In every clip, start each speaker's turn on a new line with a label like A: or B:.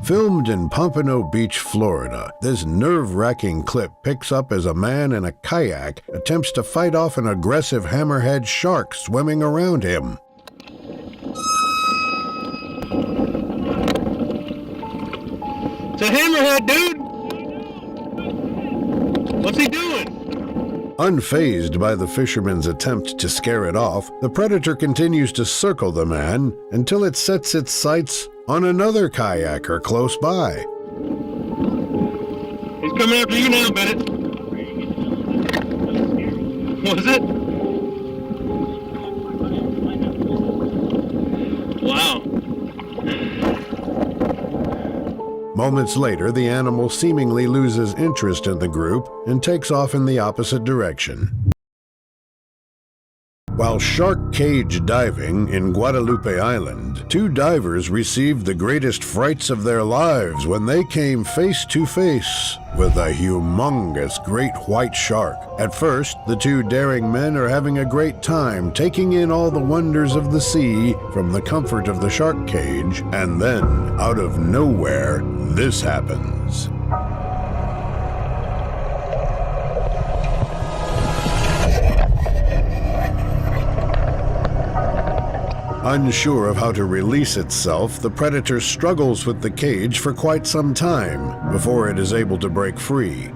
A: Filmed in Pompano Beach, Florida, this nerve-wracking clip picks up as a man in a kayak attempts to fight off an aggressive hammerhead shark swimming around him.
B: It's a hammerhead, dude! What's he doing?
A: Unfazed by the fisherman's attempt to scare it off, the predator continues to circle the man until it sets its sights on another kayaker close by.
B: He's coming after you now, Bennett. What is it? Wow.
A: Moments later, the animal seemingly loses interest in the group and takes off in the opposite direction. While shark cage diving in Guadalupe Island, two divers received the greatest frights of their lives when they came face to face with a humongous great white shark. At first, the two daring men are having a great time taking in all the wonders of the sea from the comfort of the shark cage, and then, out of nowhere, this happens. Unsure of how to release itself, the predator struggles with the cage for quite some time before it is able to break free.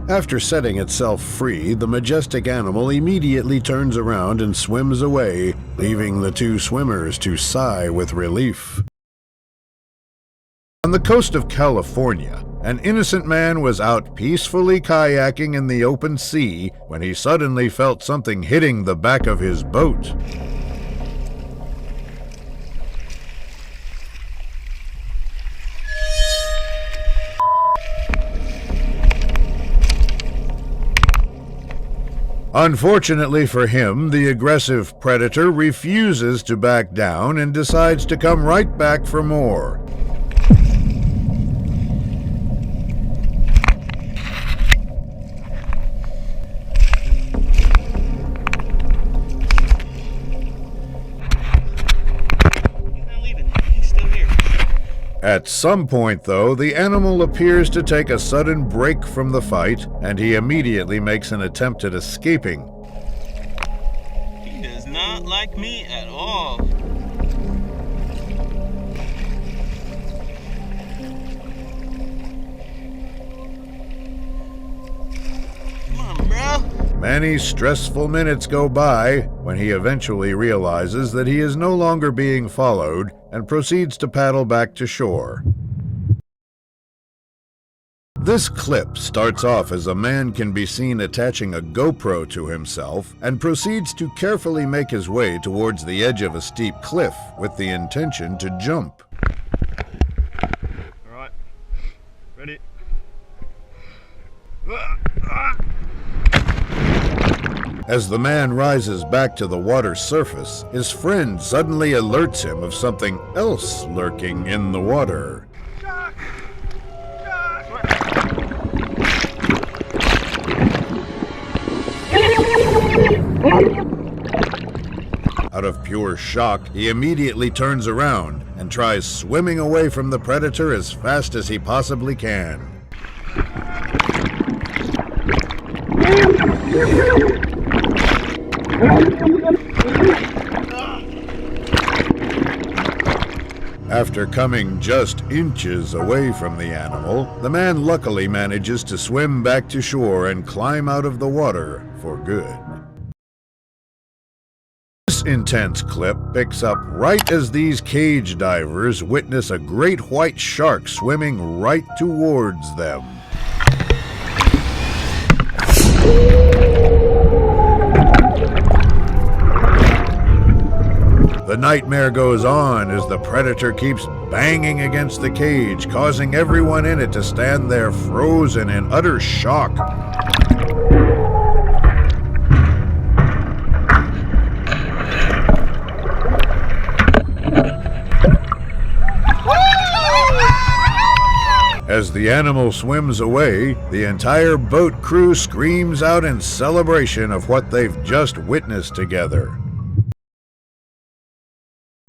A: After setting itself free, the majestic animal immediately turns around and swims away, leaving the two swimmers to sigh with relief. On the coast of California, an innocent man was out peacefully kayaking in the open sea when he suddenly felt something hitting the back of his boat. Unfortunately for him, the aggressive predator refuses to back down and decides to come right back for more. At some point, though, the animal appears to take a sudden break from the fight, and he immediately makes an attempt at escaping.
B: He does not like me at all. Come on, bro.
A: Many stressful minutes go by when he eventually realizes that he is no longer being followed and proceeds to paddle back to shore. This clip starts off as a man can be seen attaching a GoPro to himself and proceeds to carefully make his way towards the edge of a steep cliff with the intention to jump.
B: All right, ready?
A: As the man rises back to the water's surface, his friend suddenly alerts him of something else lurking in the water.
B: Shark!
A: Out of pure shock, he immediately turns around and tries swimming away from the predator as fast as he possibly can. After coming just inches away from the animal, the man luckily manages to swim back to shore and climb out of the water for good. This intense clip picks up right as these cage divers witness a great white shark swimming right towards them. The nightmare goes on as the predator keeps banging against the cage, causing everyone in it to stand there frozen in utter shock. As the animal swims away, the entire boat crew screams out in celebration of what they've just witnessed together.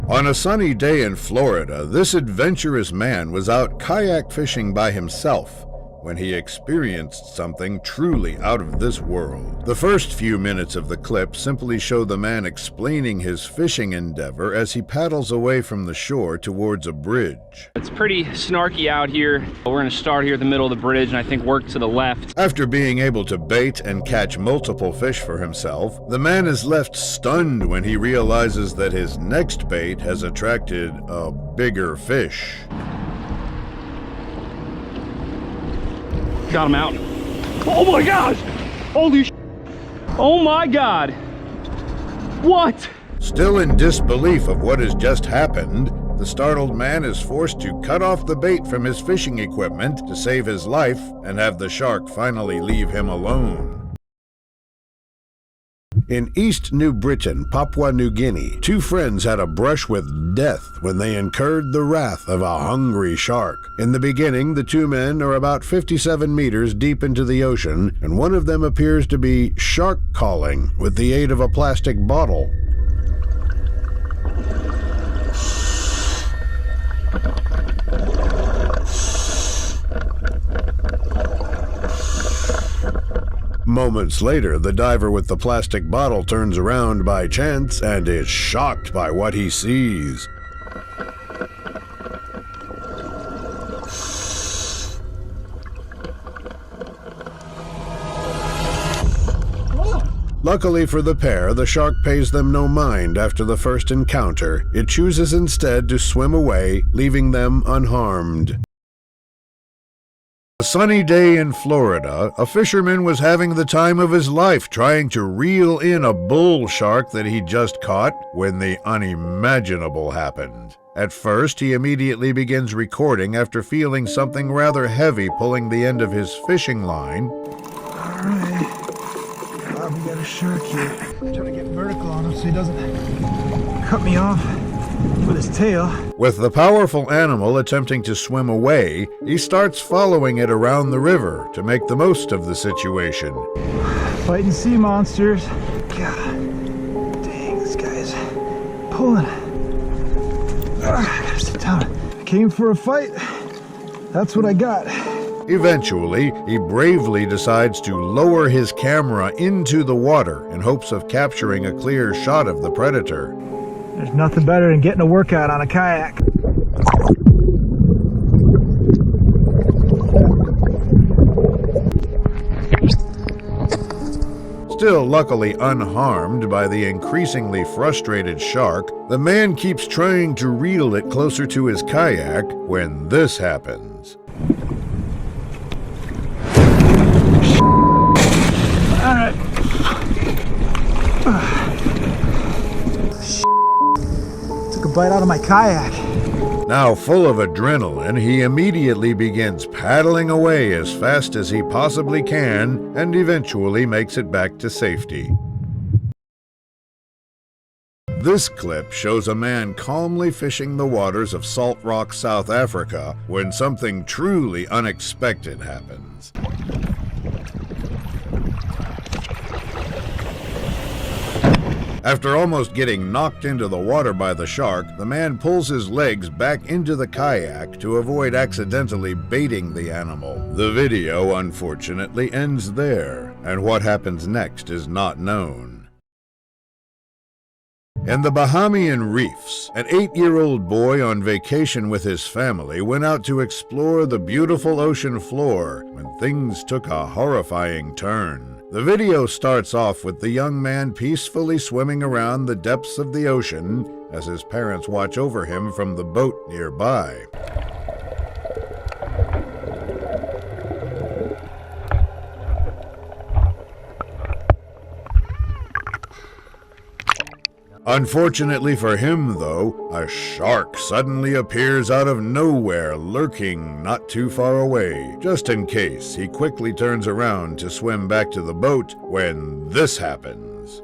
A: On a sunny day in Florida, this adventurous man was out kayak fishing by himself when he experienced something truly out of this world. The first few minutes of the clip simply show the man explaining his fishing endeavor as he paddles away from the shore towards a bridge.
C: It's pretty snarky out here. We're going to start here at the middle of the bridge and I think work to the left.
A: After being able to bait and catch multiple fish for himself, the man is left stunned when he realizes that his next bait has attracted a bigger fish.
C: Got him out. Oh my gosh! Holy sh! Oh my God! What?
A: Still in disbelief of what has just happened, the startled man is forced to cut off the bait from his fishing equipment to save his life and have the shark finally leave him alone. In East New Britain, Papua New Guinea, two friends had a brush with death when they incurred the wrath of a hungry shark. In the beginning, the two men are about 57 meters deep into the ocean, and one of them appears to be shark calling with the aid of a plastic bottle. Moments later, the diver with the plastic bottle turns around by chance and is shocked by what he sees. Luckily for the pair, the shark pays them no mind after the first encounter. It chooses instead to swim away, leaving them unharmed. A sunny day in Florida, a fisherman was having the time of his life trying to reel in a bull shark that he just caught when the unimaginable happened. At first, he immediately begins recording after feeling something rather heavy pulling the end of his fishing line.
D: Alright, we got a shark here. I'm trying to get vertical on him so he doesn't cut me off with his tail.
A: With the powerful animal attempting to swim away, he starts following it around the river to make the most of the situation.
D: Fighting sea monsters. God, dang, this guy's pulling. I gotta sit down. I came for a fight. That's what I got.
A: Eventually, he bravely decides to lower his camera into the water in hopes of capturing a clear shot of the predator.
D: There's nothing better than getting a workout on a kayak.
A: Still luckily unharmed by the increasingly frustrated shark, the man keeps trying to reel it closer to his kayak when this happens.
D: Alright. Took a bite out of my kayak.
A: Now full of adrenaline, he immediately begins paddling away as fast as he possibly can and eventually makes it back to safety. This clip shows a man calmly fishing the waters of Salt Rock, South Africa, when something truly unexpected happens. After almost getting knocked into the water by the shark, the man pulls his legs back into the kayak to avoid accidentally baiting the animal. The video, unfortunately, ends there, and what happens next is not known. In the Bahamian reefs, an 8-year-old boy on vacation with his family went out to explore the beautiful ocean floor when things took a horrifying turn. The video starts off with the young man peacefully swimming around the depths of the ocean as his parents watch over him from the boat nearby. Unfortunately for him, though, a shark suddenly appears out of nowhere, lurking not too far away. Just in case, he quickly turns around to swim back to the boat when this happens.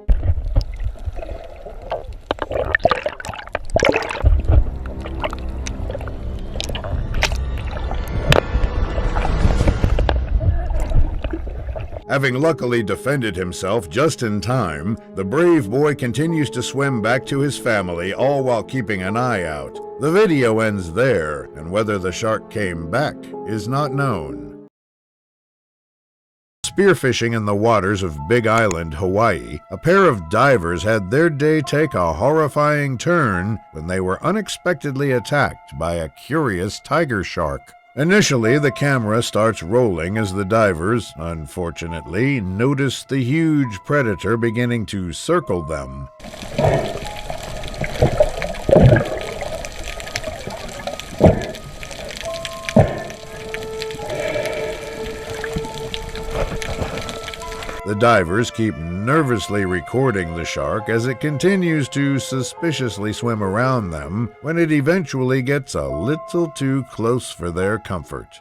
A: Having luckily defended himself just in time, the brave boy continues to swim back to his family, all while keeping an eye out. The video ends there, and whether the shark came back is not known. Spearfishing in the waters of Big Island, Hawaii, a pair of divers had their day take a horrifying turn when they were unexpectedly attacked by a curious tiger shark. Initially, the camera starts rolling as the divers, unfortunately, notice the huge predator beginning to circle them. The divers keep nervously recording the shark as it continues to suspiciously swim around them when it eventually gets a little too close for their comfort.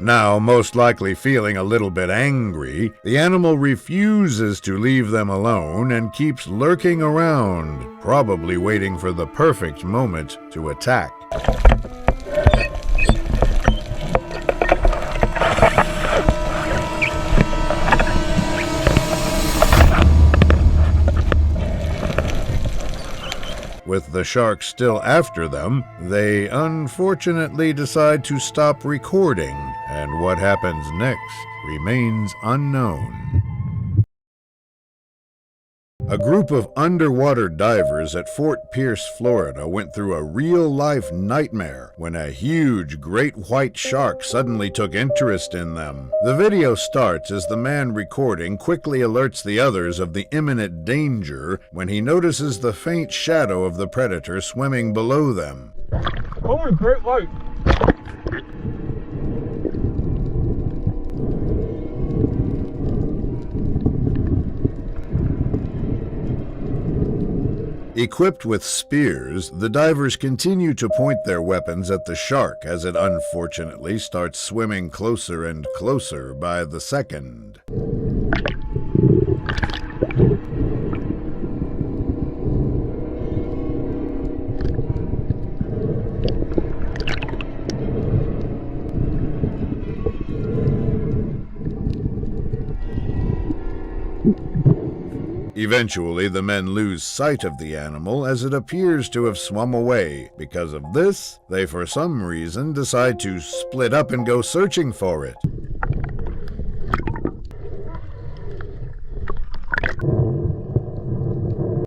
A: Now, most likely feeling a little bit angry, the animal refuses to leave them alone and keeps lurking around, probably waiting for the perfect moment to attack. With the shark still after them, they unfortunately decide to stop recording, and what happens next remains unknown. A group of underwater divers at Fort Pierce, Florida went through a real-life nightmare when a huge great white shark suddenly took interest in them. The video starts as the man recording quickly alerts the others of the imminent danger when he notices the faint shadow of the predator swimming below them.
C: Oh, my great white!
A: Equipped with spears, the divers continue to point their weapons at the shark as it unfortunately starts swimming closer and closer by the second. Eventually, the men lose sight of the animal as it appears to have swum away. Because of this, they for some reason decide to split up and go searching for it.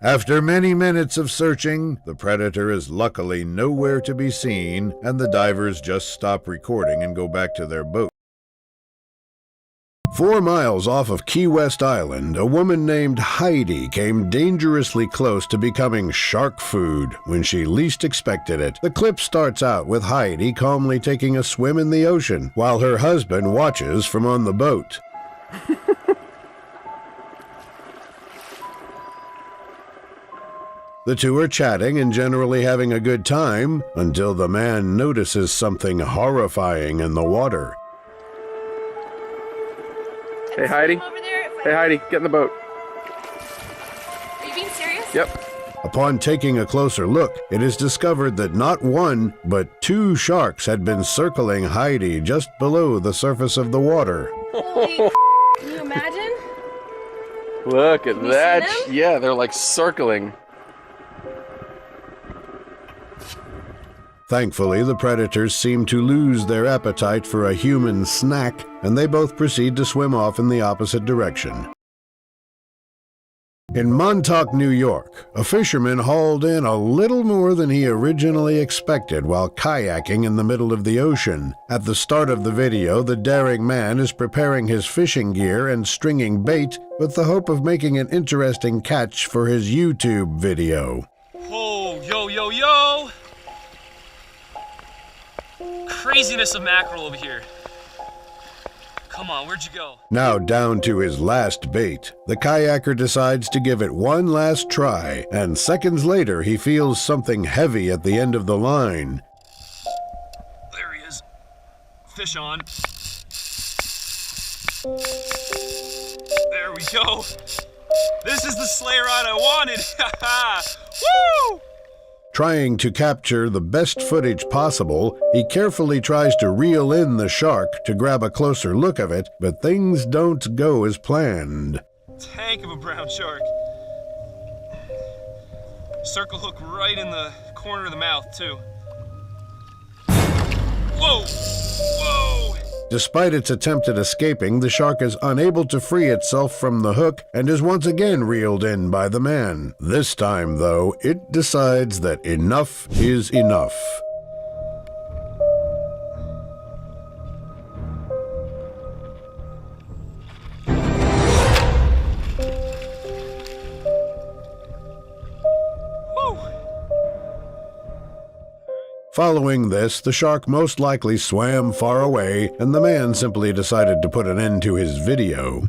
A: After many minutes of searching, the predator is luckily nowhere to be seen, and the divers just stop recording and go back to their boat. 4 miles off of Key West Island, a woman named Heidi came dangerously close to becoming shark food when she least expected it. The clip starts out with Heidi calmly taking a swim in the ocean, while her husband watches from on the boat. The two are chatting and generally having a good time until the man notices something horrifying in the water.
E: Hey Heidi. Hey Heidi, get in the boat.
F: Are you being serious?
E: Yep.
A: Upon taking a closer look, it is discovered that not one, but 2 sharks had been circling Heidi just below the surface of the water.
F: Holy can you imagine?
E: Look at
F: Can you
E: that.
F: see them?
E: Yeah, they're like circling.
A: Thankfully, the predators seem to lose their appetite for a human snack, and they both proceed to swim off in the opposite direction. In Montauk, New York, a fisherman hauled in a little more than he originally expected while kayaking in the middle of the ocean. At the start of the video, the daring man is preparing his fishing gear and stringing bait with the hope of making an interesting catch for his YouTube video.
C: Oh, yo, yo, yo! Craziness of mackerel over here. Come on, where'd you go?
A: Now down to his last bait, the kayaker decides to give it one last try, and seconds later he feels something heavy at the end of the line.
C: There he is. Fish on. There we go. This is the sleigh ride I wanted. Woo!
A: Trying to capture the best footage possible, he carefully tries to reel in the shark to grab a closer look of it, but things don't go as planned.
C: Tank of a brown shark. Circle hook right in the corner of the mouth, too. Whoa! Whoa!
A: Despite its attempt at escaping, the shark is unable to free itself from the hook and is once again reeled in by the man. This time, though, it decides that enough is enough. Following this, the shark most likely swam far away, and the man simply decided to put an end to his video.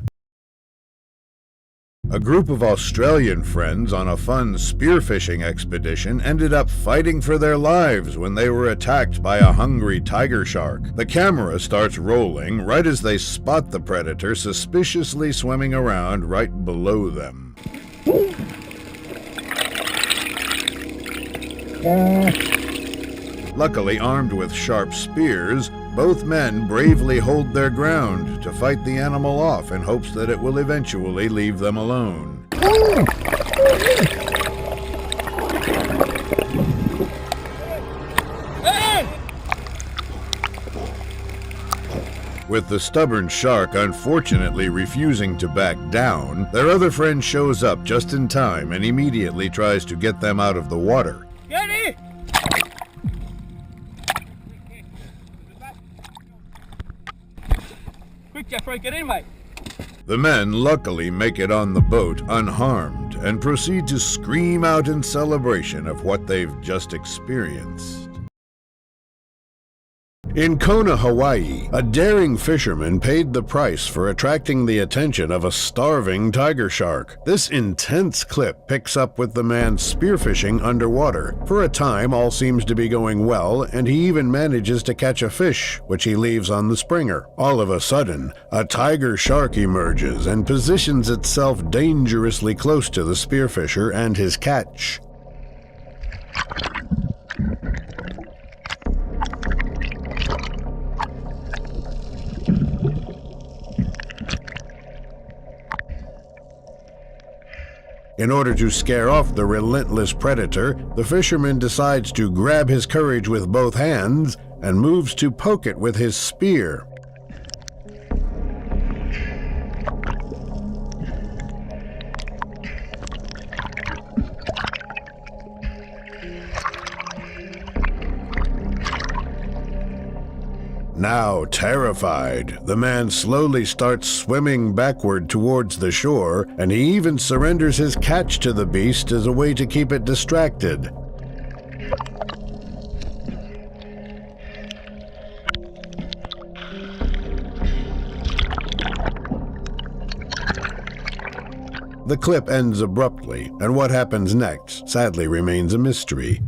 A: A group of Australian friends on a fun spearfishing expedition ended up fighting for their lives when they were attacked by a hungry tiger shark. The camera starts rolling right as they spot the predator suspiciously swimming around right below them. Luckily armed with sharp spears, both men bravely hold their ground to fight the animal off in hopes that it will eventually leave them alone. With the stubborn shark unfortunately refusing to back down, their other friend shows up just in time and immediately tries to get them out of the water.
G: Get it! Quick, Jeffrey, get in, mate.
A: The men luckily make it on the boat unharmed and proceed to scream out in celebration of what they've just experienced. In Kona, Hawaii, a daring fisherman paid the price for attracting the attention of a starving tiger shark. This intense clip picks up with the man spearfishing underwater. For a time, all seems to be going well, and he even manages to catch a fish, which he leaves on the springer. All of a sudden, a tiger shark emerges and positions itself dangerously close to the spearfisher and his catch. In order to scare off the relentless predator, the fisherman decides to grab his courage with both hands and moves to poke it with his spear. Now terrified, the man slowly starts swimming backward towards the shore, and he even surrenders his catch to the beast as a way to keep it distracted. The clip ends abruptly, and what happens next sadly remains a mystery.